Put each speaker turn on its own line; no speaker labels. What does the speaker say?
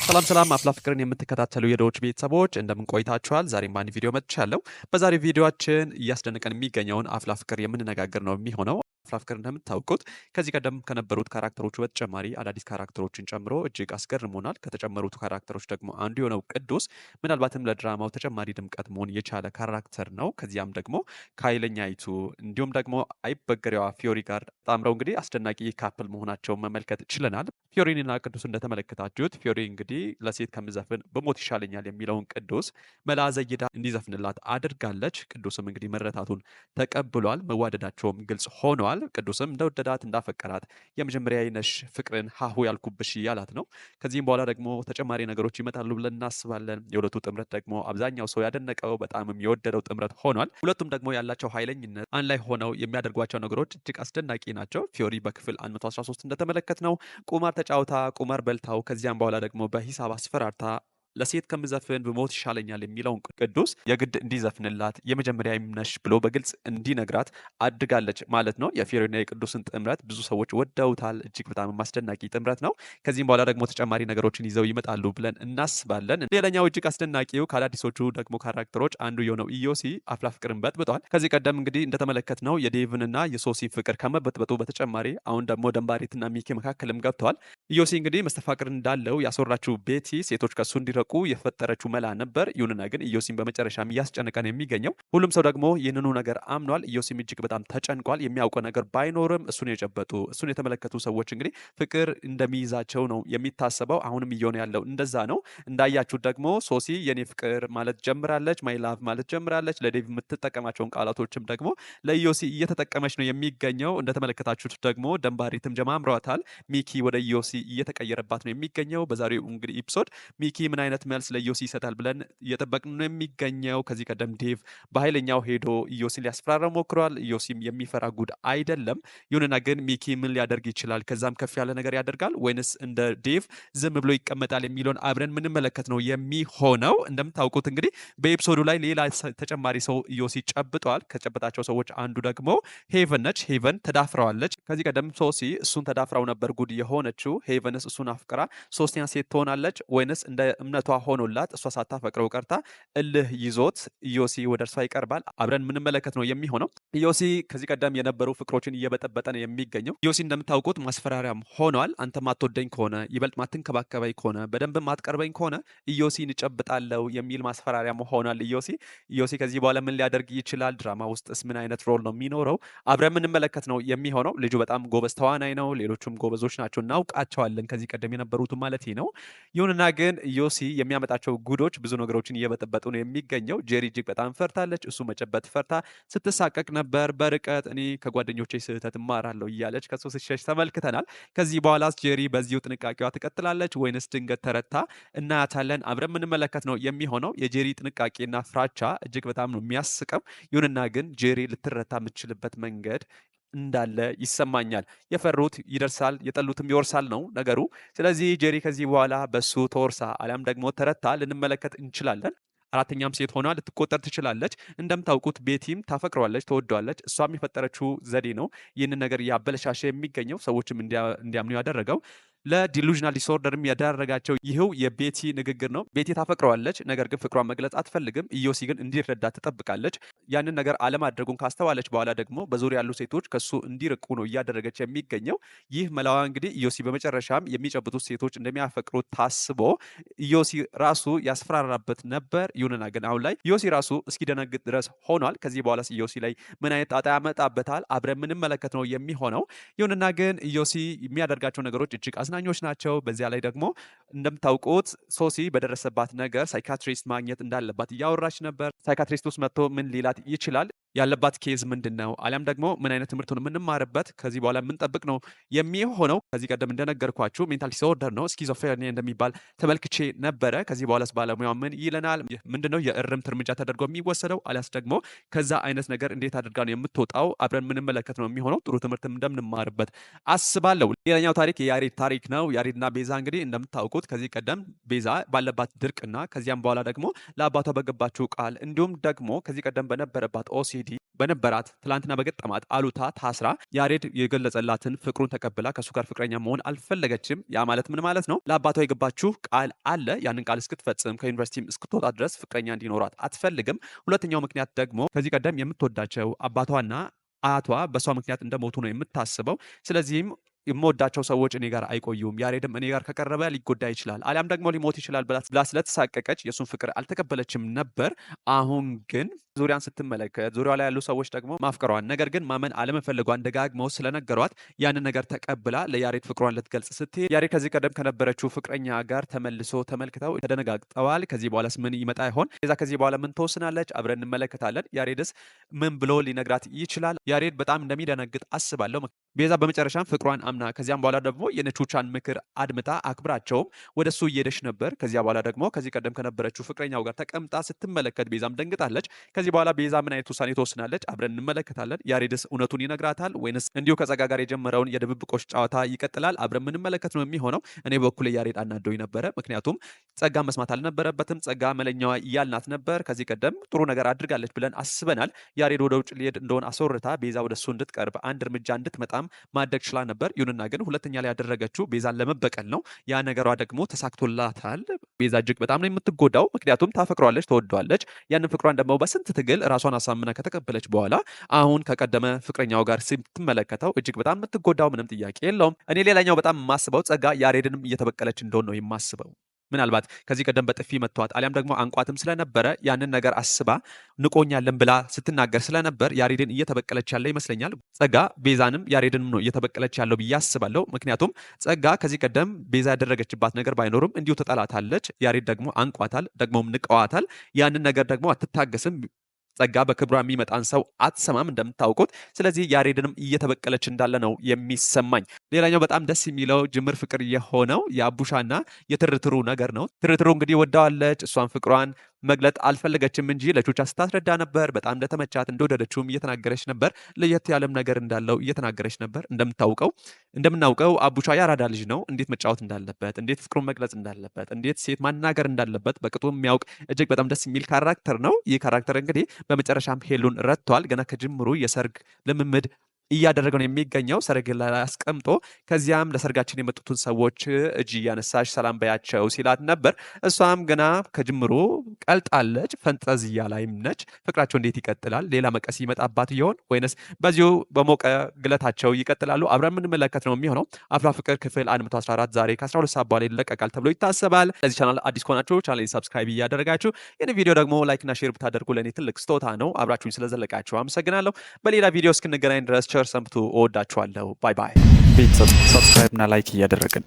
ሰላም አፍላ ፍቅርን የምትከታተሉ የዶች ቤተሰቦች እንደምን ቆይታችኋል? ዛሬም አንድ ቪዲዮ መጥቻለሁ። በዛሬ ቪዲዮአችን እያስደነቀን የሚገኘውን አፍላ ፍቅር የምንነጋገር ነው የሚሆነው። አፍላ ፍቅር እንደምታውቁት ከዚህ ቀደም ከነበሩት ካራክተሮቹ በተጨማሪ አዳዲስ ካራክተሮችን ጨምሮ እጅግ አስገርሞናል። ከተጨመሩት ካራክተሮች ደግሞ አንዱ የሆነው ቅዱስ ምናልባትም ለድራማው ተጨማሪ ድምቀት መሆን የቻለ ካራክተር ነው። ከዚያም ደግሞ ከኃይለኛይቱ እንዲሁም ደግሞ አይበገሬዋ ፊዮሪ ጋር ጣምረው እንግዲህ አስደናቂ ካፕል መሆናቸውን መመልከት ችለናል። ፊዮሪንና ቅዱስ እንደተመለከታችሁት ፊዮሪ እንግዲህ ለሴት ከምዘፍን በሞት ይሻለኛል የሚለውን ቅዱስ መላ ዘይዳ እንዲዘፍንላት አድርጋለች። ቅዱስም እንግዲህ መረታቱን ተቀብሏል። መዋደዳቸውም ግልጽ ሆኗል። ቅዱስም እንደወደዳት እንዳፈቀራት የመጀመሪያ ነሽ ፍቅርን ሀሁ ያልኩብሽ ያላት ነው። ከዚህም በኋላ ደግሞ ተጨማሪ ነገሮች ይመጣሉ ብለን እናስባለን። የሁለቱ ጥምረት ደግሞ አብዛኛው ሰው ያደነቀው በጣምም የወደደው ጥምረት ሆኗል። ሁለቱም ደግሞ ያላቸው ኃይለኝነት አንድ ላይ ሆነው የሚያደርጓቸው ነገሮች እጅግ አስደናቂ ናቸው። ፊዮሪ በክፍል 113 እንደተመለከት ነው ቁማር ተጫውታ ቁማር በልታው ከዚያም በኋላ ደግሞ በሂሳብ አስፈራርታ ለሴት ከምዘፍን ብሞት ይሻለኛል የሚለውን ቅዱስ የግድ እንዲዘፍንላት የመጀመሪያ ነሽ ብሎ በግልጽ እንዲነግራት አድጋለች ማለት ነው። የፊዮሪና የቅዱስን ጥምረት ብዙ ሰዎች ወደውታል። እጅግ በጣም አስደናቂ ጥምረት ነው። ከዚህም በኋላ ደግሞ ተጨማሪ ነገሮችን ይዘው ይመጣሉ ብለን እናስባለን። ሌላኛው እጅግ አስደናቂው ከአዳዲሶቹ ደግሞ ካራክተሮች አንዱ የሆነው ኢዮሲ አፍላ ፍቅርን በጥብጧል። ከዚህ ቀደም እንግዲህ እንደተመለከትነው የዴቭንና የሶሲ ፍቅር ከመበጥበጡ በተጨማሪ አሁን ደግሞ ደንባሪትና ሚኪ መካከልም ገብተዋል። ኢዮሲ እንግዲህ መስተፋቅር እንዳለው ያስወራችው ቤቲ ሴቶች ከሱ እንዲረቁ የፈጠረችው መላ ነበር። ይሁንና ግን ኢዮሲን በመጨረሻም እያስጨነቀን የሚገኘው ሁሉም ሰው ደግሞ ይህንኑ ነገር አምኗል። ኢዮሲም እጅግ በጣም ተጨንቋል። የሚያውቀው ነገር ባይኖርም እሱን የጨበጡ እሱን የተመለከቱ ሰዎች እንግዲህ ፍቅር እንደሚይዛቸው ነው የሚታሰበው። አሁንም እየሆነ ያለው እንደዛ ነው። እንዳያችሁት ደግሞ ሶሲ የኔ ፍቅር ማለት ጀምራለች፣ ማይ ላቭ ማለት ጀምራለች። ለዴቭ የምትጠቀማቸውን ቃላቶችም ደግሞ ለኢዮሲ እየተጠቀመች ነው የሚገኘው። እንደተመለከታችሁት ደግሞ ደንባሪትም ጀማምረዋታል። ሚኪ ወደ ኢዮሲ እየተቀየረባት ነው የሚገኘው። በዛሬው እንግዲህ ኤፒሶድ ሚኪ ምን አይነት መልስ ለኢዮሲ ይሰጣል ብለን እየጠበቅን ነው የሚገኘው። ከዚህ ቀደም ዴቭ በኃይለኛው ሄዶ ኢዮሲን ሊያስፈራራ ሞክሯል። ኢዮሲም የሚፈራ ጉድ አይደለም። ይሁንና ግን ሚኪ ምን ሊያደርግ ይችላል? ከዛም ከፍ ያለ ነገር ያደርጋል ወይንስ እንደ ዴቭ ዝም ብሎ ይቀመጣል የሚለውን አብረን ምንመለከት ነው የሚሆነው። እንደምታውቁት እንግዲህ በኤፒሶዱ ላይ ሌላ ተጨማሪ ሰው ኢዮሲ ጨብጧል። ከጨበጣቸው ሰዎች አንዱ ደግሞ ሄቨን ነች። ሄቨን ተዳፍረዋለች። ከዚህ ቀደም ሶሲ እሱን ተዳፍራው ነበር ጉድ የሆነችው። ሄቨንስ እሱን አፍቅራ ሶስተኛ ሴት ትሆናለች ወይንስ እንደ እምነቷ ሆኖላት እሷ ሳታፈቅረው ቀርታ እልህ ይዞት ኢዮሲ ወደ እርሷ ይቀርባል? አብረን የምንመለከት ነው የሚሆነው። ኢዮሲ ከዚህ ቀደም የነበሩ ፍቅሮችን እየበጠበጠ ነው የሚገኘው። ኢዮሲ እንደምታውቁት ማስፈራሪያም ሆኗል። አንተ ማትወደኝ ከሆነ ይበልጥ ማትንከባከበኝ ከሆነ በደንብ ማትቀርበኝ ከሆነ ኢዮሲን እጨብጣለሁ የሚል ማስፈራሪያም ሆኗል። ኢዮሲ ከዚህ በኋላ ምን ሊያደርግ ይችላል? ድራማ ውስጥስ ምን አይነት ሮል ነው የሚኖረው? አብረን የምንመለከት ነው የሚሆነው። ልጁ በጣም ጎበዝ ተዋናይ ነው። ሌሎቹም ጎበዞች ናቸው፣ እናውቃቸዋለን ከዚህ ቀደም የነበሩትም ማለት ነው። ይሁንና ግን ኢዮሲ የሚያመጣቸው ጉዶች ብዙ ነገሮችን እየበጠበጡ ነው የሚገኘው። ጄሪ እጅግ በጣም ፈርታለች። እሱ መጨበጥ ፈርታ ስትሳቀቅ ነበር። በርቀት እኔ ከጓደኞቼ ስህተት እማራለሁ እያለች ከሱ ስትሸሽ ተመልክተናል። ከዚህ በኋላስ ጄሪ በዚሁ ጥንቃቄዋ ትቀጥላለች ወይንስ ድንገት ተረታ እናያታለን? አብረን የምንመለከት ነው የሚሆነው። የጄሪ ጥንቃቄና ፍራቻ እጅግ በጣም ነው የሚያስቀው። ይሁንና ግን ጄሪ ልትረታ የምትችልበት መንገድ እንዳለ ይሰማኛል። የፈሩት ይደርሳል፣ የጠሉትም ይወርሳል ነው ነገሩ። ስለዚህ ጄሪ ከዚህ በኋላ በሱ ተወርሳ አሊያም ደግሞ ተረታ ልንመለከት እንችላለን። አራተኛም ሴት ሆና ልትቆጠር ትችላለች። እንደምታውቁት ቤቲም ታፈቅረዋለች፣ ተወደዋለች። እሷም የፈጠረችው ዘዴ ነው ይህንን ነገር እያበለሻሸ የሚገኘው ሰዎችም እንዲያምኑ ያደረገው። ለዲሉዥናል ዲስኦርደርም ያዳረጋቸው ይህው የቤቲ ንግግር ነው። ቤቲ ታፈቅረዋለች፣ ነገር ግን ፍቅሯን መግለጽ አትፈልግም። ኢዮሲ ግን እንዲረዳ ትጠብቃለች። ያንን ነገር አለማድረጉን ካስተዋለች በኋላ ደግሞ በዙሪያ ያሉ ሴቶች ከሱ እንዲርቁ ነው እያደረገች የሚገኘው። ይህ መላዋ እንግዲህ ኢዮሲ በመጨረሻም የሚጨብጡት ሴቶች እንደሚያፈቅሩት ታስቦ ኢዮሲ ራሱ ያስፈራራበት ነበር። ይሁንና ግን አሁን ላይ ኢዮሲ ራሱ እስኪደነግጥ ድረስ ሆኗል። ከዚህ በኋላ ኢዮሲ ላይ ምን አይነት ጣጣ ያመጣበታል? አብረን የምንመለከት ነው የሚሆነው። ይሁንና ግን ኢዮሲ የሚያደርጋቸው ነገሮች እጅግ ኞች ናቸው። በዚያ ላይ ደግሞ እንደምታውቁት ሶሲ በደረሰባት ነገር ሳይካትሪስት ማግኘት እንዳለባት እያወራች ነበር። ሳይካትሪስት ውስጥ መጥቶ ምን ሊላት ይችላል? ያለባት ኬዝ ምንድን ነው? አሊያም ደግሞ ምን አይነት ትምህርቱን የምንማርበት ከዚህ በኋላ የምንጠብቅ ነው የሚሆነው። ከዚህ ቀደም እንደነገርኳችሁ ሜንታል ዲስኦርደር ነው፣ ስኪዞፍሬኒያ እንደሚባል ተመልክቼ ነበረ። ከዚህ በኋላስ ባለሙያ ምን ይለናል? ምንድነው የእርምት እርምጃ ተደርጎ የሚወሰደው? አሊያስ ደግሞ ከዛ አይነት ነገር እንዴት አድርጋ ነው የምትወጣው? አብረን የምንመለከት ነው የሚሆነው። ጥሩ ትምህርትም እንደምንማርበት አስባለሁ። ሌላኛው ታሪክ የያሬድ ታሪክ ነው። ያሬድና ቤዛ እንግዲህ እንደምታውቁት ከዚህ ቀደም ቤዛ ባለባት ድርቅና ከዚያም በኋላ ደግሞ ለአባቷ በገባችው ቃል እንዲሁም ደግሞ ከዚህ ቀደም በነበረባት ኦሲዲ በነበራት ትላንትና በገጠማት አሉታ ታስራ ያሬድ የገለጸላትን ፍቅሩን ተቀብላ ከእሱ ጋር ፍቅረኛ መሆን አልፈለገችም። ያ ማለት ምን ማለት ነው? ለአባቷ የገባችው ቃል አለ። ያንን ቃል እስክትፈጽም ከዩኒቨርሲቲም እስክትወጣ ድረስ ፍቅረኛ እንዲኖራት አትፈልግም። ሁለተኛው ምክንያት ደግሞ ከዚህ ቀደም የምትወዳቸው አባቷና አያቷ በሷ ምክንያት እንደሞቱ ነው የምታስበው። ስለዚህም የምወዳቸው ሰዎች እኔ ጋር አይቆዩም፣ ያሬድም እኔ ጋር ከቀረበ ሊጎዳ ይችላል አሊያም ደግሞ ሊሞት ይችላል ብላ ስለተሳቀቀች የእሱን ፍቅር አልተቀበለችም ነበር። አሁን ግን ዙሪያን ስትመለከት ዙሪያ ላይ ያሉ ሰዎች ደግሞ ማፍቀሯን ነገር ግን ማመን አለመፈለጓን ደጋግመው ስለነገሯት ያንን ነገር ተቀብላ ለያሬድ ፍቅሯን ልትገልጽ ስትሄድ ያሬድ ከዚህ ቀደም ከነበረችው ፍቅረኛ ጋር ተመልሶ ተመልክተው ተደነጋግጠዋል። ከዚህ በኋላስ ምን ይመጣ ይሆን? ቤዛ ከዚህ በኋላ ምን ትወስናለች? አብረን እንመለከታለን። ያሬድስ ምን ብሎ ሊነግራት ይችላል? ያሬድ በጣም እንደሚደነግጥ አስባለሁ። ቤዛ በመጨረሻም ፍቅሯን አምና ከዚያም በኋላ ደግሞ የነቹቻን ምክር አድምጣ አክብራቸውም ወደ እሱ እየሄደች ነበር። ከዚያ በኋላ ደግሞ ከዚህ ቀደም ከነበረችው ፍቅረኛው ጋር ተቀምጣ ስትመለከት ቤዛም ደንግጣለች። ከዚህ በኋላ ቤዛ ምን አይነት ውሳኔ ትወስናለች? አብረን እንመለከታለን። ያሬድስ እውነቱን ይነግራታል ወይንስ እንዲሁ ከጸጋ ጋር የጀመረውን የድብብቆች ጨዋታ ይቀጥላል? አብረን የምንመለከት ነው የሚሆነው። እኔ በኩል ያሬድ አናዶኝ ነበረ። ምክንያቱም ጸጋ መስማት አልነበረበትም። ጸጋ መለኛዋ እያልናት ነበር። ከዚህ ቀደም ጥሩ ነገር አድርጋለች ብለን አስበናል። ያሬድ ወደ ውጭ ሊሄድ እንደሆነ አስወርታ ቤዛ ወደ እሱ እንድትቀርብ አንድ እርምጃ እንድትመጣም ማድረግ ችላ ነበር። ይሁንና ግን ሁለተኛ ላይ ያደረገችው ቤዛን ለመበቀል ነው። ያ ነገሯ ደግሞ ተሳክቶላታል። ቤዛ እጅግ በጣም ነው የምትጎዳው። ምክንያቱም ታፈቅሯለች፣ ተወደዋለች። ያንን ፍቅሯን ደግሞ በስንት ትግል ራሷን አሳምና ከተቀበለች በኋላ አሁን ከቀደመ ፍቅረኛው ጋር ስትመለከተው እጅግ በጣም የምትጎዳው ምንም ጥያቄ የለውም። እኔ ሌላኛው በጣም የማስበው ጸጋ ያሬድንም እየተበቀለች እንደሆነ ነው የማስበው። ምናልባት ከዚህ ቀደም በጥፊ መቷት አሊያም ደግሞ አንቋትም ስለነበረ ያንን ነገር አስባ ንቆኛለን ብላ ስትናገር ስለነበር ያሬድን እየተበቀለች ያለ ይመስለኛል። ጸጋ ቤዛንም ያሬድንም ነው እየተበቀለች ያለው ብዬ አስባለሁ። ምክንያቱም ጸጋ ከዚህ ቀደም ቤዛ ያደረገችባት ነገር ባይኖርም እንዲሁ ተጠላታለች። ያሬድ ደግሞ አንቋታል፣ ደግሞም ንቀዋታል። ያንን ነገር ደግሞ አትታገስም። ጸጋ በክብሯ የሚመጣን ሰው አትሰማም እንደምታውቁት። ስለዚህ ያሬድንም እየተበቀለች እንዳለ ነው የሚሰማኝ። ሌላኛው በጣም ደስ የሚለው ጅምር ፍቅር የሆነው የአቡሻና የትርትሩ ነገር ነው። ትርትሩ እንግዲህ ወዳዋለች፣ እሷን ፍቅሯን መግለጥ አልፈለገችም እንጂ ለቹቻ ስታስረዳ ነበር። በጣም እንደተመቻት እንደወደደችውም እየተናገረች ነበር። ለየት ያለም ነገር እንዳለው እየተናገረች ነበር። እንደምናውቀው አቡሻ ያራዳ ልጅ ነው። እንዴት መጫወት እንዳለበት፣ እንዴት ፍቅሩን መግለጽ እንዳለበት፣ እንዴት ሴት ማናገር እንዳለበት በቅጡ የሚያውቅ እጅግ በጣም ደስ የሚል ካራክተር ነው። ይህ ካራክተር እንግዲህ በመጨረሻም ሄሉን ረድቷል። ገና ከጅምሩ የሰርግ ልምምድ እያደረገ ነው የሚገኘው። ሰረገላ ላይ አስቀምጦ ከዚያም ለሰርጋችን የመጡትን ሰዎች እጅ እያነሳሽ ሰላም በያቸው ሲላት ነበር። እሷም ገና ከጅምሩ ቀልጣለች፣ ፈንጠዝያ ላይም ነች። ፍቅራቸው እንዴት ይቀጥላል? ሌላ መቀስ ይመጣባት ይሆን ወይንስ በዚሁ በሞቀ ግለታቸው ይቀጥላሉ? አብረን የምንመለከት ነው የሚሆነው። አፍላ ፍቅር ክፍል 114 ዛሬ ከ12 ሰዓት በኋላ ይለቀቃል ተብሎ ይታሰባል። ለዚህ ቻናል አዲስ ከሆናችሁ ቻናል ሰብስክራይብ እያደረጋችሁ ይህን ቪዲዮ ደግሞ ላይክና ሼር ብታደርጉ ለእኔ ትልቅ ስጦታ ነው። አብራችሁኝ ስለዘለቃችሁ አመሰግናለሁ። በሌላ ቪዲዮ እስክንገናኝ ድረስ ቸር ሰንብቱ። እወዳችኋለሁ። ባይ ባይ።
ቤተሰብ ሰብስክራይብ እና ላይክ እያደረግን